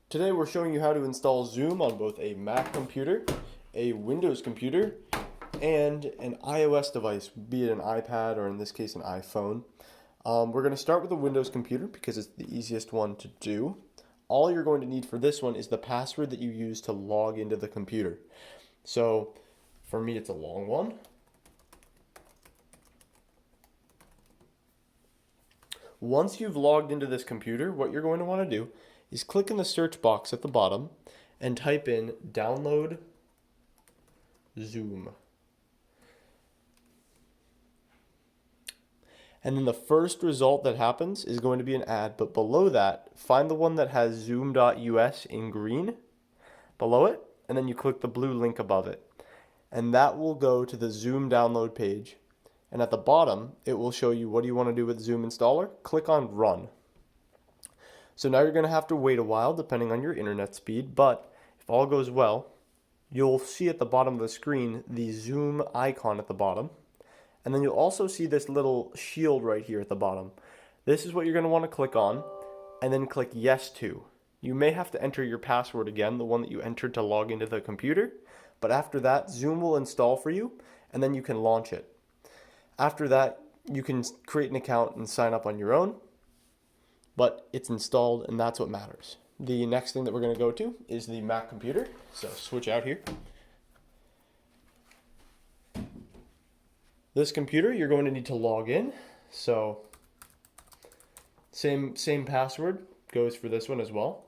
Today we're showing you how to install Zoom on both a Mac computer, a Windows computer, and an iOS device, be it an iPad or in this case an iPhone. We're going to start with a Windows computer because it's the easiest one to do. All you're going to need for this one is the password that you use to log into the computer. So for me it's a long one. Once you've logged into this computer, what you're going to want to do is click in the search box at the bottom and type in download Zoom. And then the first result that happens is going to be an ad, but below that, find the one that has zoom.us in green below it, and then you click the blue link above it. And that will go to the Zoom download page. And at the bottom, it will show you what do you want to do with Zoom Installer. Click on Run. So now you're going to have to wait a while depending on your internet speed, but if all goes well, you'll see at the bottom of the screen the Zoom icon at the bottom. And then you'll also see this little shield right here at the bottom. This is what you're going to want to click on, and then click Yes to. You may have to enter your password again, the one that you entered to log into the computer, but after that, Zoom will install for you, and then you can launch it. After that, you can create an account and sign up on your own, but it's installed and that's what matters. The next thing that we're going to go to is the Mac computer. So switch out here. This computer, you're going to need to log in. So same password goes for this one as well.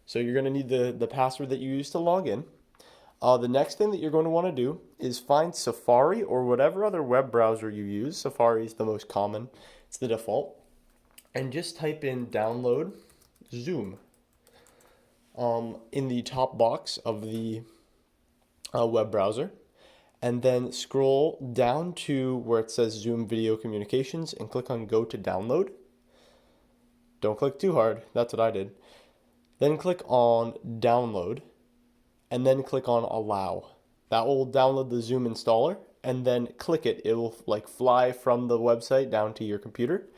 So you're going to need the password that you use to log in. The next thing that you're going to want to do is find Safari or whatever other web browser you use. Safari is the most common. It's the default. And just type in download Zoom in the top box of the web browser. And then scroll down to where it says Zoom Video Communications and click on Go to Download. Don't click too hard. That's what I did. Then click on Download. And then click on Allow. That will download the Zoom installer, and then click it. It will fly from the website down to your computer.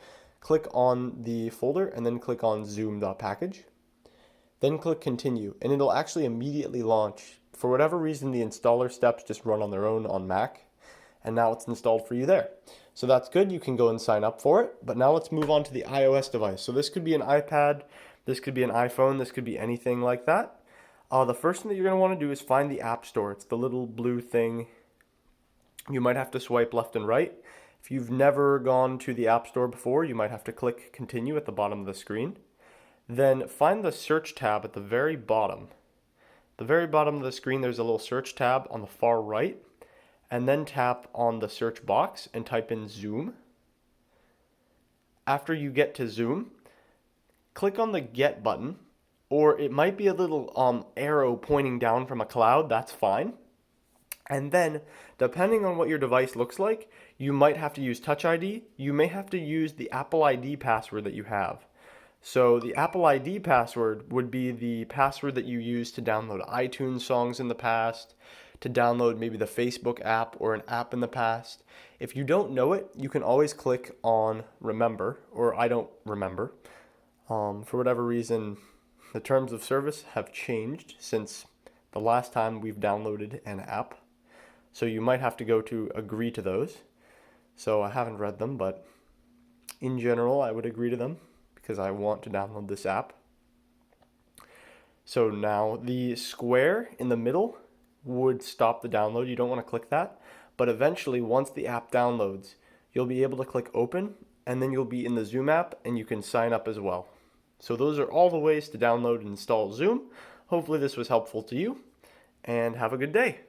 Click on the folder and then click on zoom.package. Then click continue, and it'll actually immediately launch. For whatever reason, the installer steps just run on their own on Mac, and now it's installed for you there. So that's good. You can go and sign up for it. But now let's move on to the iOS device. So this could be an iPad, this could be an iPhone, this could be anything like that. The first thing that you're going to want to do is find the App Store. It's the little blue thing. You might have to swipe left and right. If you've never gone to the App Store before, you might have to click Continue at the bottom of the screen. Then find the Search tab at the very bottom. The very bottom of the screen, there's a little Search tab on the far right. And then tap on the search box and type in Zoom. After you get to Zoom, click on the Get button. Or it might be a little arrow pointing down from a cloud. That's fine. And then, depending on what your device looks like, you might have to use Touch ID. You may have to use the Apple ID password that you have. So the Apple ID password would be the password that you use to download iTunes songs in the past, to download maybe the Facebook app or an app in the past. If you don't know it, you can always click on Remember, or I don't remember. For whatever reason, the terms of service have changed since the last time we've downloaded an app. So you might have to go to agree to those. So I haven't read them, but in general, I would agree to them because I want to download this app. So now the square in the middle would stop the download. You don't want to click that. But eventually, once the app downloads, you'll be able to click open, and then you'll be in the Zoom app and you can sign up as well. So those are all the ways to download and install Zoom. Hopefully this was helpful to you, and have a good day.